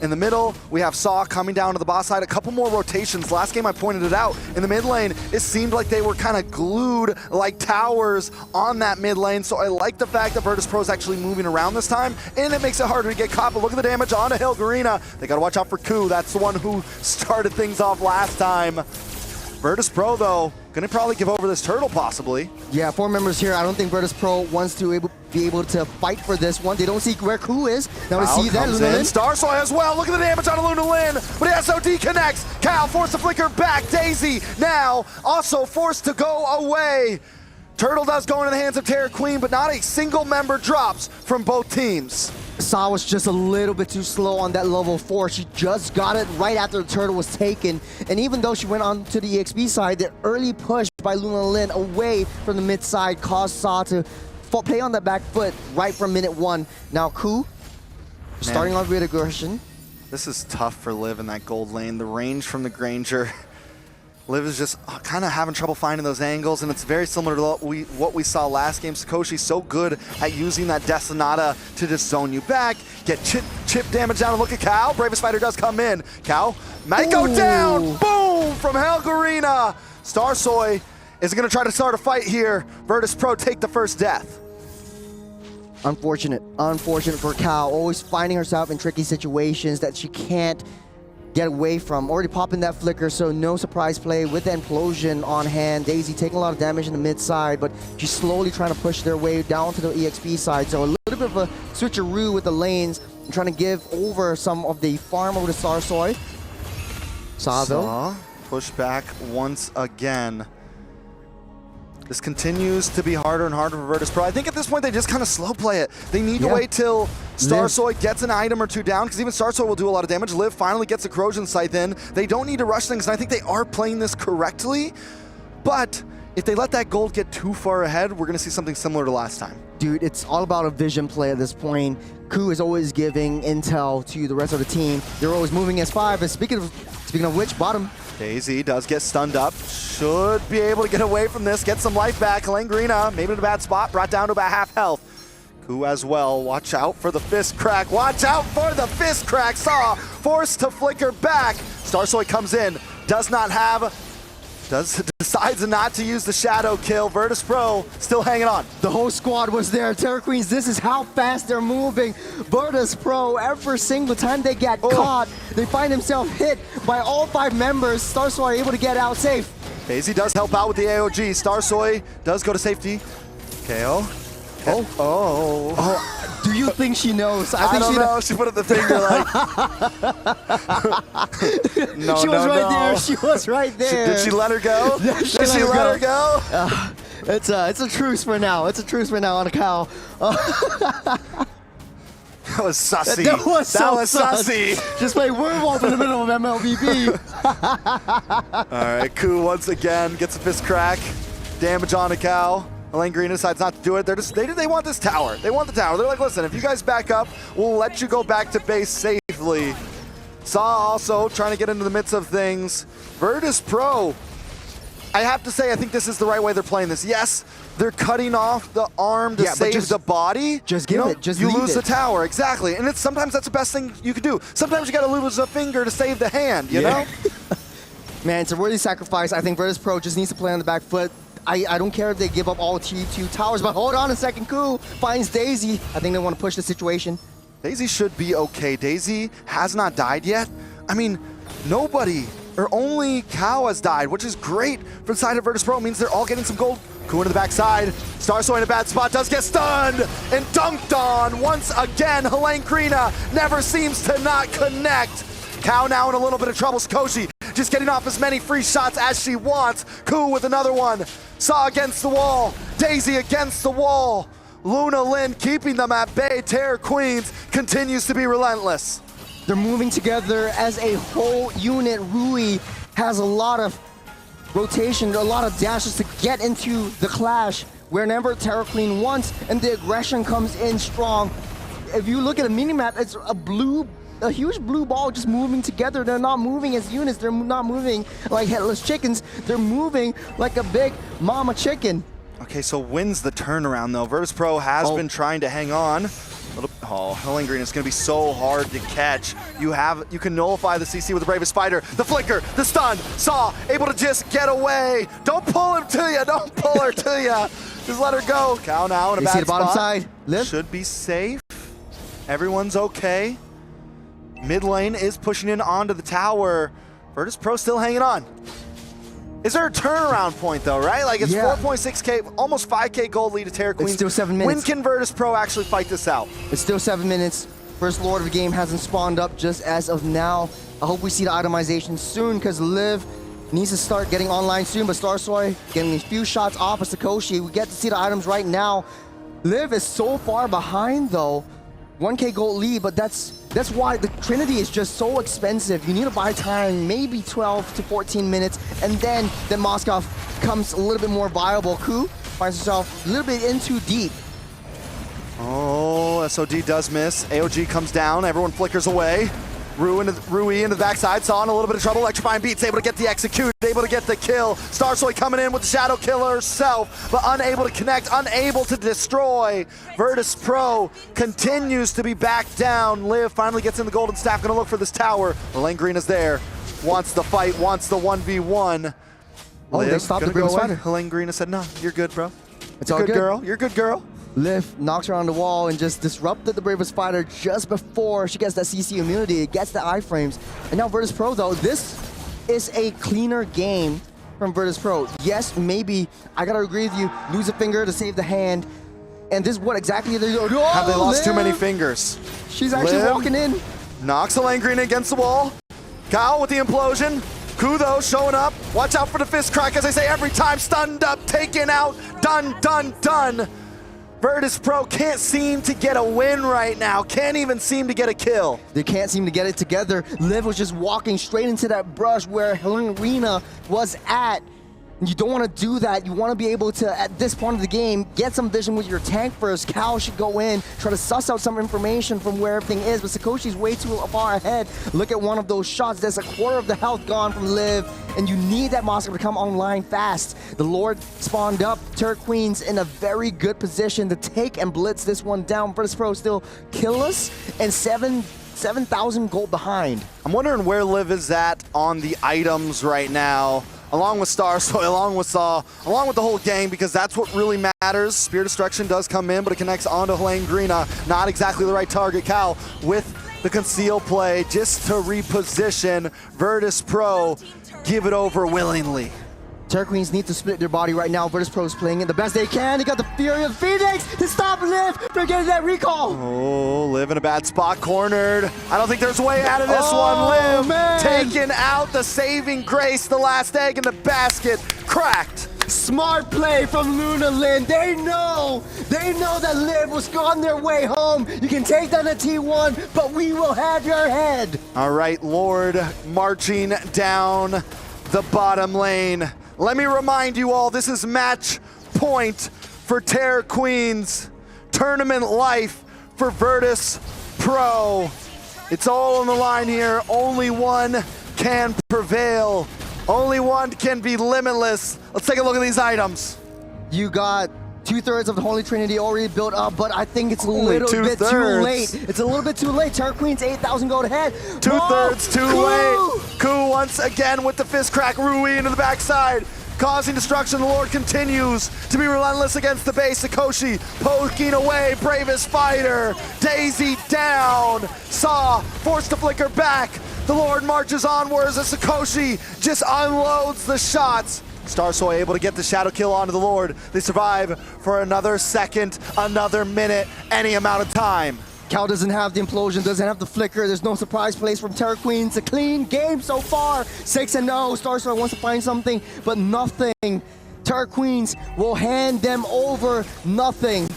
the middle. We have Saw coming down to the boss side. A couple more rotations. Last game I pointed it out. In the mid lane, it seemed like they were kind of glued like towers on that mid lane. So I like the fact that Virtus.pro is actually moving around this time, and it makes it harder to get caught. But look at the damage onto Helgarina. They got to watch out for Ku. That's the one who started things off last time. Virtus.pro, though, gonna probably give over this turtle, possibly. Yeah, 4 members here. I don't think Virtus.pro wants to be able to fight for this one. They don't see where Ku is. Now we see that Luna Lin. Starsoy as well. Look at the damage on Luna Lin, but the SOD connects. Cal forced to flicker back. Daisy now also forced to go away. Turtle does go into the hands of Terror Queen, but not a single member drops from both teams. Saw was just a little bit too slow on that level 4. She just got it right after the turtle was taken. And even though she went on to the EXP side, the early push by Luna Lin away from the mid side caused Saw to play on that back foot right from minute 1. Now Ku, starting off with aggression. This is tough for Liv in that gold lane. The range from the Granger. Liv is just kind of having trouble finding those angles, and it's very similar to what we saw last game. Sakoshi's so good at using that Death Sonata to just zone you back, get chip damage down, and look at Cal. Bravest Fighter does come in. Cal might go down. Boom from Helgarina. Starsoy is going to try to start a fight here. Virtus.pro take the first death. Unfortunate for Cal, always finding herself in tricky situations that she can't get away from. Already popping that flicker, so no surprise play with the implosion on hand. Daisy taking a lot of damage in the mid side, but she's slowly trying to push their way down to the EXP side. So a little bit of a switcheroo with the lanes and trying to give over some of the farm over to Starsoy. Saw push back once again. This continues to be harder and harder for Virtus.pro. I think at this point they just kind of slow play it. They need to wait till Starsoy gets an item or two down, because even Starsoy will do a lot of damage. Liv finally gets a Corrosion Scythe in. They don't need to rush things, and I think they are playing this correctly. But if they let that gold get too far ahead, we're going to see something similar to last time. Dude, it's all about a vision play at this point. Ku is always giving intel to the rest of the team. They're always moving as 5. And speaking of which, bottom. Daisy does get stunned up. Should be able to get away from this, get some life back. Helgarina, maybe in a bad spot, brought down to about half health. Ku as well. Watch out for the fist crack. Watch out for the fist crack. Saw forced to flicker back. Starsoy comes in. Decides not to use the shadow kill. Virtus.pro still hanging on. The whole squad was there. Terra Queens, this is how fast they're moving. Virtus.pro, every single time they get caught, they find themselves hit by all 5 members. Starsoy are able to get out safe. Daisy does help out with the AOG. Starsoy does go to safety. KO. Oh. Do you think she knows? I don't know. She put up the finger like. No, she was right there. She was right there. Did she let her go? Did she let her go? It's a truce for now. It's a truce for now on a cow. That was sussy. That was sussy. Just play Werewolf in the middle of MLBB. All right, Ku once again gets a fist crack. Damage on a cow. Elaine Green decides not to do it. They want this tower. They want the tower. They're like, listen, if you guys back up, we'll let you go back to base safely. Saw also trying to get into the midst of things. Virtus.pro, I have to say, I think this is the right way they're playing this. Yes, they're cutting off the arm to save the body. Just give it. Just you leave lose it. the tower, exactly. And sometimes that's the best thing you could do. Sometimes you got to lose a finger to save the hand, you know? Man, it's a worthy sacrifice. I think Virtus.pro just needs to play on the back foot. I don't care if they give up all T2 towers, but hold on a second. Ku finds Daisy. I think they want to push the situation. Daisy should be okay. Daisy has not died yet. I mean, nobody or only Cow has died, which is great for the side of Virtus.pro. It means they're all getting some gold. Ku into the backside. Starsoy in a bad spot, does get stunned and dunked on once again. Helene Krina never seems to not connect. Cow now in a little bit of trouble. Sakoshi just getting off as many free shots as she wants. Ku with another one. Saw against the wall. Daisy against the wall. Luna Lin keeping them at bay. Terra Queens continues to be relentless. They're moving together as a whole unit. Rui has a lot of rotation, a lot of dashes to get into the clash whenever Terra Queen wants, and the aggression comes in strong. If you look at a minimap, it's a huge blue ball just moving together. They're not moving as units. They're not moving like headless chickens. They're moving like a big mama chicken. Okay, so wins the turnaround though. Virtus.pro has been trying to hang on. Helene Green is going to be so hard to catch. You can nullify the CC with the Bravest Fighter. The flicker, the stun, Saw able to just get away. Don't pull him to you. Don't pull her to you. Just let her go. Cow now in a bad see the bottom spot. side. Liv should be safe. Everyone's okay. Mid lane is pushing in onto the tower. Virtus.pro still hanging on. Is there a turnaround point though, right? Like it's 4.6K, almost 5K gold lead to Terra Queens. It's still 7 minutes. When can Virtus.pro actually fight this out? It's still 7 minutes. First Lord of the game hasn't spawned up just as of now. I hope we see the itemization soon because Liv needs to start getting online soon, but Starsoy getting a few shots off of Sakoshi. We get to see the items right now. Liv is so far behind though. 1K gold lead, but that's why the Trinity is just so expensive. You need to buy time, maybe 12 to 14 minutes, and then Moskov comes a little bit more viable. Ku finds herself a little bit in too deep. Oh, SOD does miss. AOG comes down, everyone flickers away. Rui into the backside, Saw in a little bit of trouble. Electrifying Beats able to get the execute, able to get the kill. Starsoy coming in with the Shadow Killer herself, but unable to connect, unable to destroy. Virtus.pro continues to be back down. Liv finally gets in the golden staff, gonna look for this tower. Helene Green is there, wants the fight, wants the 1v1. Liv, they stopped the Bravest Fighter. Helene Green has said, no, you're good, bro. It's all good, good. Girl. You're a good girl. Liv knocks her on the wall and just disrupted the Bravest Fighter just before she gets that CC immunity. It gets the iframes. And now Virtus.pro though, this is a cleaner game from Virtus.pro. Yes, maybe, I gotta agree with you, lose a finger to save the hand. And this is what exactly they're doing. Have they lost too many fingers? She's actually walking in. Knocks Helene Green against the wall. Kyle with the implosion. Ku though showing up. Watch out for the fist crack, as I say every time. Stunned up, taken out, done, done, done. Virtus.pro can't seem to get a win right now. Can't even seem to get a kill. They can't seem to get it together. Liv was just walking straight into that brush where Helene Rina was at. You don't want to do that. You want to be able to, at this point of the game, get some vision with your tank first. Cal should go in, try to suss out some information from where everything is, but Sakoshi's way too far ahead. Look at one of those shots. There's a quarter of the health gone from Liv, and you need that monster to come online fast. The Lord spawned up. Turret Queen's in a very good position to take and blitz this one down. Virtus.pro still killless and 7,000 gold behind. I'm wondering where Liv is at on the items right now, along with Starsoy, along with Saw, along with the whole gang, because that's what really matters. Spear Destruction does come in, but it connects onto Helene Greena. Not exactly the right target. Cal with the conceal play just to reposition. Virtus.pro give it over willingly. Turret Queens need to split their body right now. Virtus.pro is playing it the best they can. They got the Fury of Phoenix to stop Liv from getting that recall. Oh, Liv in a bad spot, cornered. I don't think there's a way out of this one. Liv taking out the saving grace, the last egg in the basket, cracked. Smart play from Luna Lin. They know that Liv was on their way home. You can take down the T1, but we will have your head. All right, Lord marching down the bottom lane. Let me remind you all, this is match point for Terror Queens. Tournament life for Virtus.pro. It's all on the line here. Only one can prevail. Only one can be limitless. Let's take a look at these items. You got 2/3 of the Holy Trinity already built up, but I think it's a little bit too late. It's a little bit too late. Terror Queen's 8,000 gold ahead. 2/3 too late. Ku once again with the fist crack. Rui into the backside, causing destruction. The Lord continues to be relentless against the base. Sakoshi poking away, bravest fighter. Daisy down. Saw forced to flicker back. The Lord marches onwards as Sakoshi just unloads the shots. Starsoy able to get the shadow kill onto the Lord. They survive for another second, another minute, any amount of time. Cal doesn't have the implosion, doesn't have the flicker. There's no surprise plays from Terror Queen. It's a clean game so far. 6-0. Starsoy wants to find something, but nothing. Terror Queens will hand them over nothing.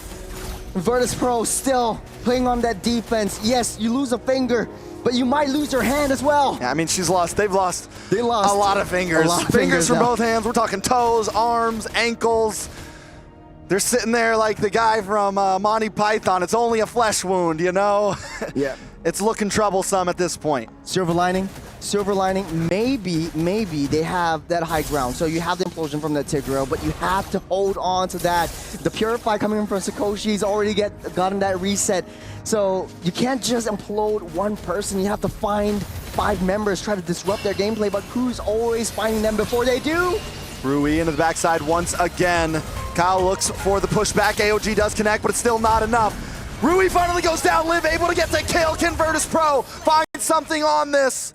Virtus.pro still playing on that defense. Yes, you lose a finger, but you might lose your hand as well. Yeah, I mean, they've lost a lot of fingers. Fingers from now. both hands. We're talking toes, arms, ankles. They're sitting there like the guy from Monty Python. It's only a flesh wound, you know? Yeah. It's looking troublesome at this point. Silver lining, maybe they have that high ground. So you have the implosion from that Tigreal, but you have to hold on to that. The Purify coming in from Sakoshi's already gotten that reset. So you can't just implode one person. You have to find 5 members, try to disrupt their gameplay, but who's always finding them before they do? Rui into the backside once again. Kyle looks for the pushback. AOG does connect, but it's still not enough. Rui finally goes down. Liv able to get the kill. Can Virtus.pro find something on this?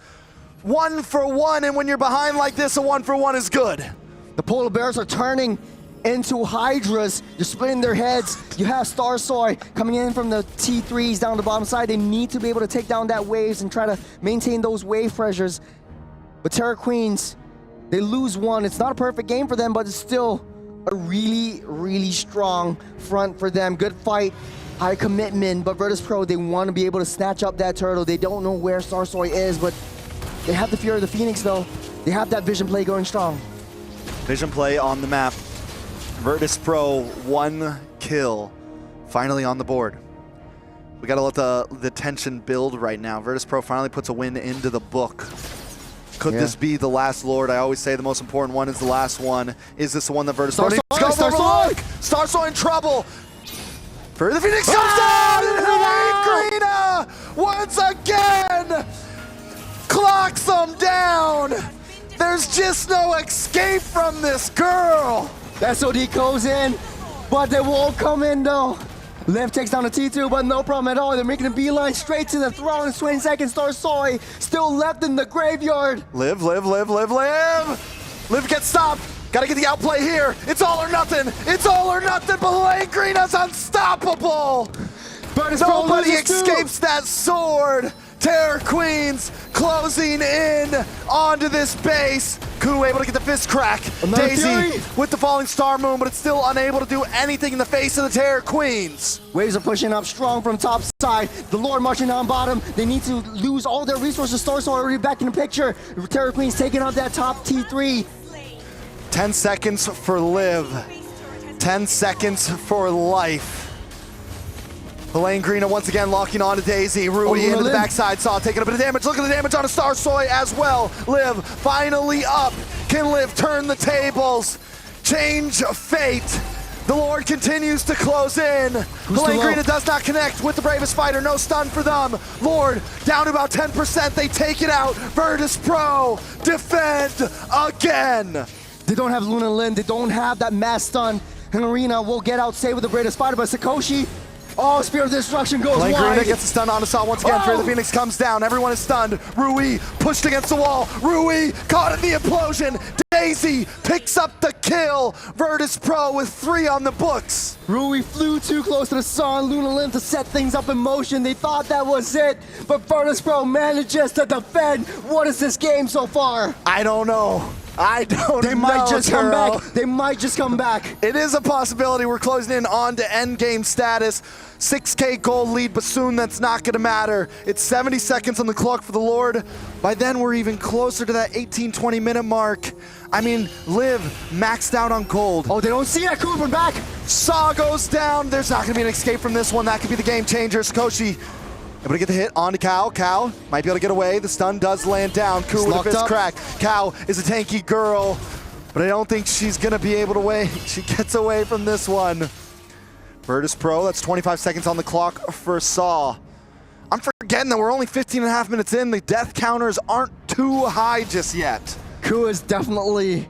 1 for 1, and when you're behind like this, a 1 for 1 is good. The Polar Bears are turning into Hydras. You're splitting their heads. You have Starsoy coming in from the T3s down the bottom side. They need to be able to take down that waves and try to maintain those wave pressures. But Terror Queens, they lose one. It's not a perfect game for them, but it's still a really, really strong front for them. Good fight, high commitment, but Virtus.pro, they want to be able to snatch up that turtle. They don't know where Starsoy is, but they have the Fury of the Phoenix, though. They have that vision play going strong. Vision play on the map. Virtus.pro, 1 kill, finally on the board. We gotta let the tension build right now. Virtus.pro finally puts a win into the book. Could this be the last Lord? I always say the most important one is the last one. Is this the one that Virtus.pro needs to go for? Look! Starsoy in trouble. For the Phoenix comes down, and Helene Greena once again clocks them down. There's just no escape from this girl. That SOD goes in, but they won't come in though. Liv takes down the T2, but no problem at all. They're making a beeline straight to the throne in 20 seconds. Starsoy still left in the graveyard. Liv. Liv gets stopped. Gotta get the outplay here. It's all or nothing. It's all or nothing, but Helene Greena's unstoppable. Nobody escapes that sword. Terror Queens closing in onto this base. Ku able to get the fist crack. Daisy with the falling star moon, but it's still unable to do anything in the face of the Terror Queens. Waves are pushing up strong from top side. The Lord marching down bottom. They need to lose all their resources. Starsoy already back in the picture. Terror Queens taking out that top T3. 10 seconds for Liv. 10 seconds for life. Helene Green once again locking on to Daisy. Rui into the backside. Saw taking a bit of damage. Look at the damage on a Star Soy as well. Liv finally up. Can Liv turn the tables? Change fate. The Lord continues to close in. Helene Green does not connect with the bravest fighter. No stun for them. Lord down to about 10%. They take it out. Virtus.pro defend again. They don't have Luna Lin. They don't have that mass stun. And Arena will get out safe with the bravest fighter, but Sakoshi, oh, Spear of Destruction goes wide. Green gets a stun on Assault once again. Fear of the Phoenix comes down. Everyone is stunned. Rui pushed against the wall. Rui caught in the implosion. Daisy picks up the kill. Virtus.pro with 3 on the books. Rui flew too close to the sun. Luna Lin to set things up in motion. They thought that was it, but Virtus.pro manages to defend. What is this game so far? I don't know. They might just come back. They might just come back. It is a possibility. We're closing in on to end game status. 6K gold lead, but soon that's not going to matter. It's 70 seconds on the clock for the Lord. By then, we're even closer to that 18-20 minute mark. I mean, Liv maxed out on gold. Oh, they don't see that Cooper back. Saw goes down. There's not going to be an escape from this one. That could be the game changer. Sakoshi able to get the hit onto Cow. Cow might be able to get away. The stun does land down. Ku with a fist crack. Cow is a tanky girl, but I don't think she's going to be able to wait. She gets away from this one. Virtus.pro, that's 25 seconds on the clock for Saw. I'm forgetting that we're only 15.5 minutes in. The death counters aren't too high just yet. Ku is definitely,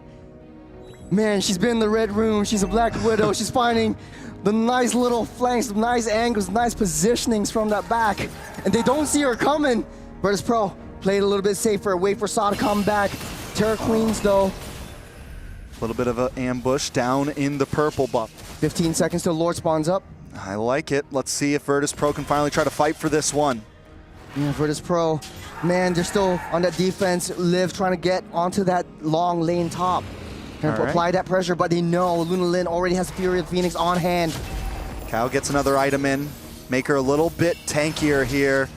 man, she's been in the red room. She's a Black Widow. She's finding the nice little flanks, the nice angles, nice positionings from that back. And they don't see her coming. Virtus.pro played a little bit safer, wait for Saw to come back. Terra Queens, though. A little bit of an ambush down in the purple buff. 15 seconds till Lord spawns up. I like it. Let's see if Virtus.pro can finally try to fight for this one. Yeah, Virtus.pro, man, they're still on that defense. Liv trying to get onto that long lane top. Trying to apply that pressure, but they know Luna Lin already has Fury of the Phoenix on hand. Cow gets another item in. Make her a little bit tankier here.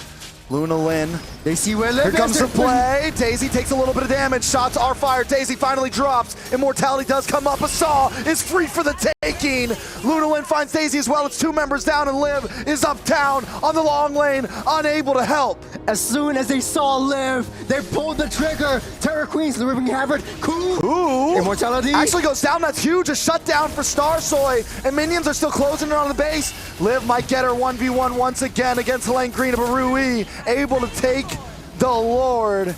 Luna Lin. They see where Liv is. Here comes the play. Daisy takes a little bit of damage. Shots are fired. Daisy finally drops. Immortality does come up. A Saw is free for the taking. Luna Lin finds Daisy as well. It's 2 members down, and Liv is uptown on the long lane, unable to help. As soon as they saw Liv, they pulled the trigger. Terra Queens, the Ripping Havoc. Cool. Immortality Actually goes down. That's huge. A shutdown for Star Soy, and minions are still closing in on the base. Liv might get her 1v1 once again against Helene Green, but Rui able to take the Lord.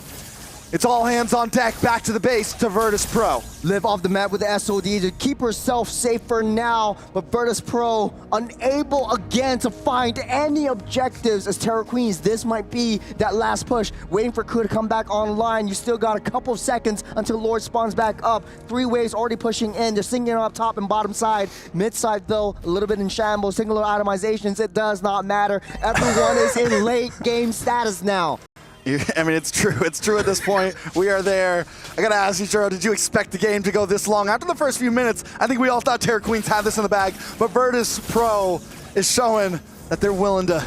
It's all hands on deck, back to the base to Virtus.pro. Liv off the map with the SOD to keep herself safe for now, but Virtus.pro unable again to find any objectives as Terra Queens. This might be that last push, waiting for Ku to come back online. You still got a couple of seconds until Lord spawns back up. 3 waves already pushing in. They're singing up top and bottom side. Mid side though, a little bit in shambles. Singular itemizations, it does not matter. Everyone is in late game status now. I mean, it's true. It's true at this point. We are there. I gotta ask you, Churro, did you expect the game to go this long? After the first few minutes, I think we all thought Terra Queens had this in the bag, but Virtus.pro is showing that they're willing to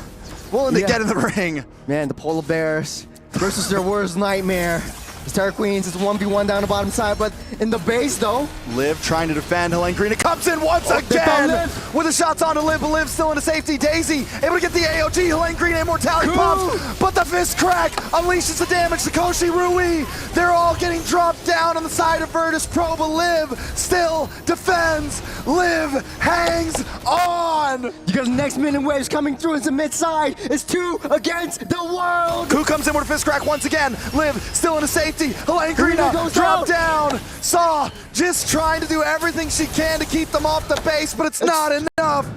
get in the ring. Man, the Polar Bears versus their worst nightmare. It's Terra Queens, it's 1v1 down the bottom side, but in the base though. Liv trying to defend Helene Green. It comes in once again with the shots on to Liv, but Liv still into safety. Daisy able to get the AOG. Helene Green immortality pops, but the fist crack unleashes the damage. Sakoshi, Rui, they're all getting dropped down on the side of Virtus.pro, but Liv still defends. Liv hangs on. You got the next minion waves coming through into mid side. It's 2 against the world. Ku comes in with a fist crack once again. Liv still into safety. Helene Green drop down. Saw just trying to do everything she can to keep them off the base, but it's not enough.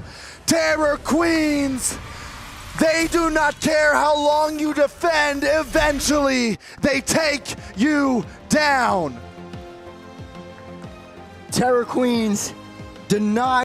Terra Queens, they do not care how long you defend. Eventually, they take you down. Terra Queens denied